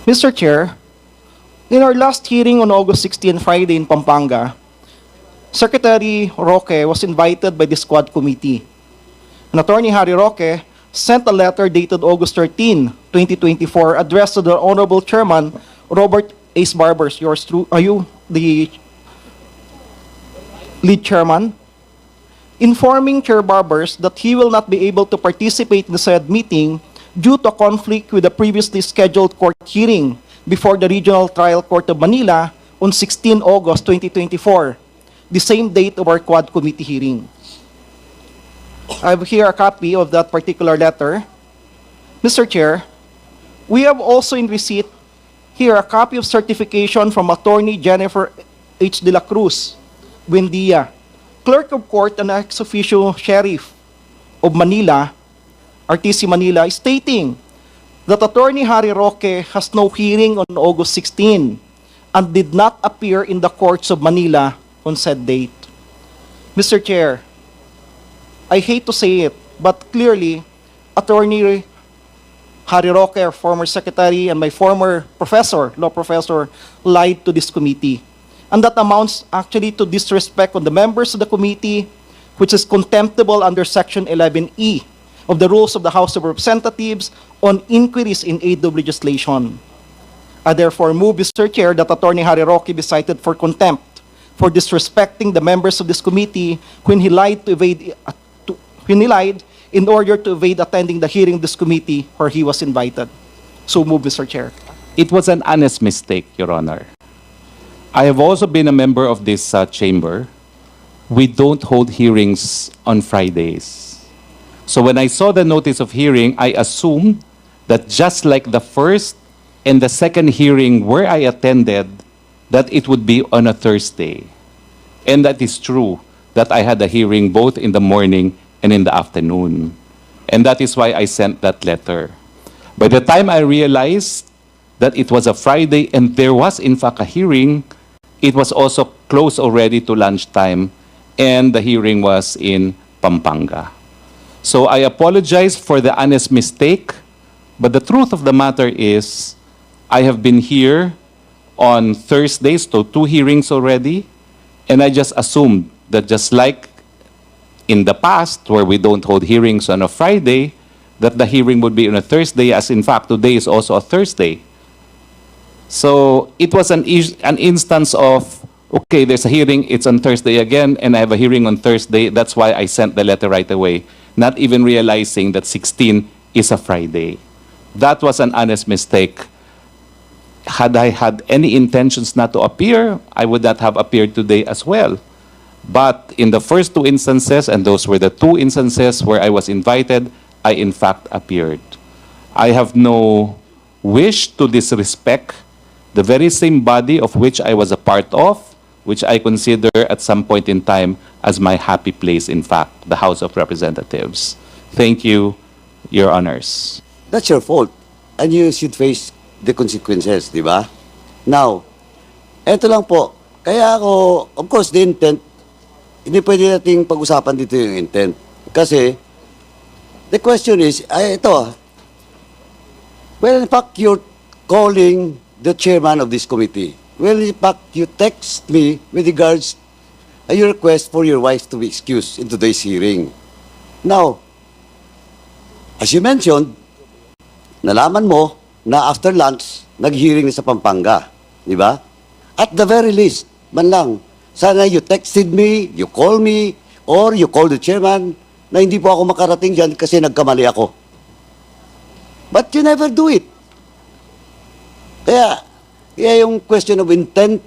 Mr. Chair, in our last hearing on August 16, Friday in Pampanga, Secretary Roque was invited by the squad committee. And Attorney Harry Roque sent a letter dated August 13, 2024, addressed to the Honorable Chairman, Robert Ace Barbers. Yours true. Are you the lead chairman? Informing Chair Barbers that he will not be able to participate in the said meeting due to a conflict with the previously scheduled court hearing before the Regional Trial Court of Manila on 16 August 2024, the same date of our Quad Committee hearing. I have here a copy of that particular letter. Mr. Chair, we have also in receipt here a copy of certification from Attorney Jennifer H. de la Cruz, Buendia, Clerk of Court and ex officio Sheriff of Manila, RTC Manila, stating that Attorney Harry Roque has no hearing on August 16 and did not appear in the courts of Manila on said date. Mr. Chair, I hate to say it, but clearly, Attorney Harry Roque, our former secretary, and my former professor, law professor, lied to this committee. And that amounts actually to disrespect on the members of the committee, which is contemptible under Section 11E of the Rules of the House of Representatives on inquiries in aid of legislation. I therefore move, Mr. Chair, that Attorney Harry Roque be cited for contempt for disrespecting the members of this committee when he lied in order to evade attending the hearing of this committee where he was invited. So move, Mr. Chair. It was an honest mistake, Your Honor. I have also been a member of this chamber. We don't hold hearings on Fridays. So when I saw the notice of hearing, I assumed that just like the first and the second hearing where I attended, that it would be on a Thursday. And that is true, that I had a hearing both in the morning and in the afternoon. And that is why I sent that letter. By the time I realized that it was a Friday and there was in fact a hearing, it was also close already to lunchtime and the hearing was in Pampanga. So I apologize for the honest mistake, but the truth of the matter is I have been here on Thursdays, so 2 hearings already, and I just assumed that just like in the past, where we don't hold hearings on a Friday, that the hearing would be on a Thursday, as in fact today is also a Thursday. So it was an instance of, okay, there's a hearing, it's on Thursday again, and I have a hearing on Thursday. That's why I sent the letter right away, not even realizing that 16 is a Friday. That was an honest mistake. Had I had any intentions not to appear, I would not have appeared today as well. But in the first 2 instances, and those were the 2 instances where I was invited, I in fact appeared. I have no wish to disrespect the very same body of which I was a part of, which I consider at some point in time as my happy place, in fact, the House of Representatives. Thank you, Your Honors. That's your fault. And you should face the consequences, di ba? Now, eto lang po. Kaya ako, of course, the intent, hindi pwede nating pag-usapan dito yung intent. Kasi, the question is, well, in fact, you're calling the chairman of this committee. Well, in fact, you text me with regards to your request for your wife to be excused in today's hearing. Now, as you mentioned, nalaman mo na after lunch, nag-hearing na sa Pampanga. Di ba? At the very least, man lang, sana you texted me, you call me, or you call the chairman na hindi po ako makarating dyan kasi nagkamali ako. But you never do it. Kaya yung question of intent,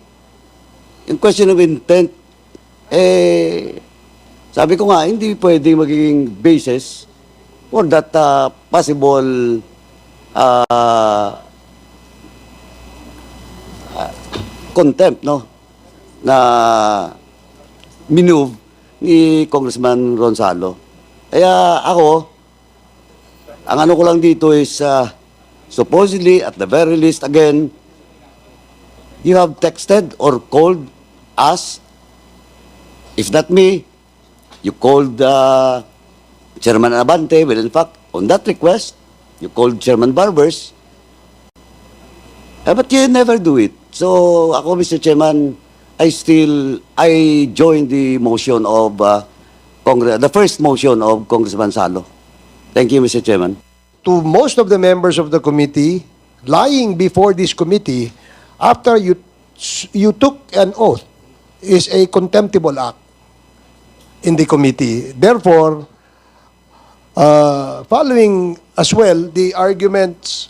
sabi ko nga, hindi pwedeng magiging basis for that possible contempt, no? Na minove ni Congressman Ronzalo. Kaya ako, ang ano ko lang dito is supposedly, at the very least, again, you have texted or called us. If not me, you called Chairman Abante. Well, in fact, on that request, you called Chairman Barbers. But you never do it. So ako, Mr. Chairman, I join the motion of the first motion of Congressman Salo. Thank you, Mr. Chairman. To most of the members of the committee, lying before this committee after you took an oath is a contemptible act in the committee. Therefore, following as well the arguments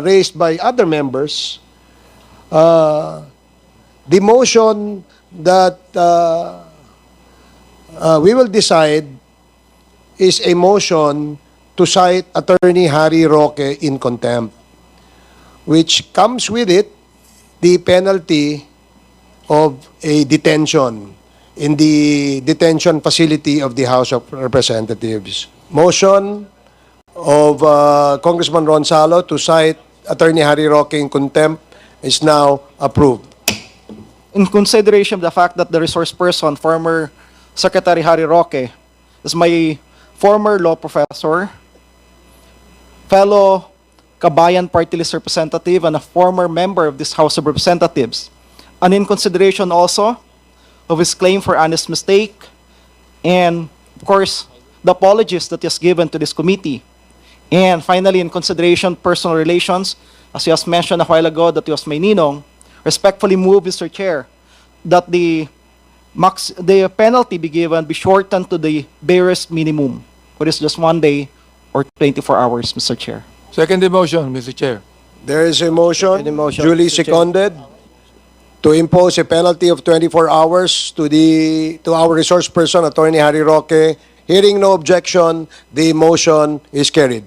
raised by other members, the motion that we will decide is a motion to cite Attorney Harry Roque in contempt, which comes with it the penalty of a detention in the detention facility of the House of Representatives. Motion of Congressman Ron Salo to cite Attorney Harry Roque in contempt is now approved. In consideration of the fact that the resource person, former Secretary Harry Roque, is my former law professor, fellow Kabayan Party List representative, and a former member of this House of Representatives, and in consideration also of his claim for honest mistake, and of course, the apologies that he has given to this committee, and finally, in consideration of personal relations, as you has mentioned a while ago that he was my ninong, respectfully move, Mr. Chair, that the penalty be given be shortened to the barest minimum, which is just 1 day or 24 hours, Mr. Chair. Second motion, Mr. Chair. There is a motion, Any motion, duly Mr. Chair. seconded, to impose a penalty of 24 hours to our resource person, Attorney Harry Roque. Hearing no objection, the motion is carried.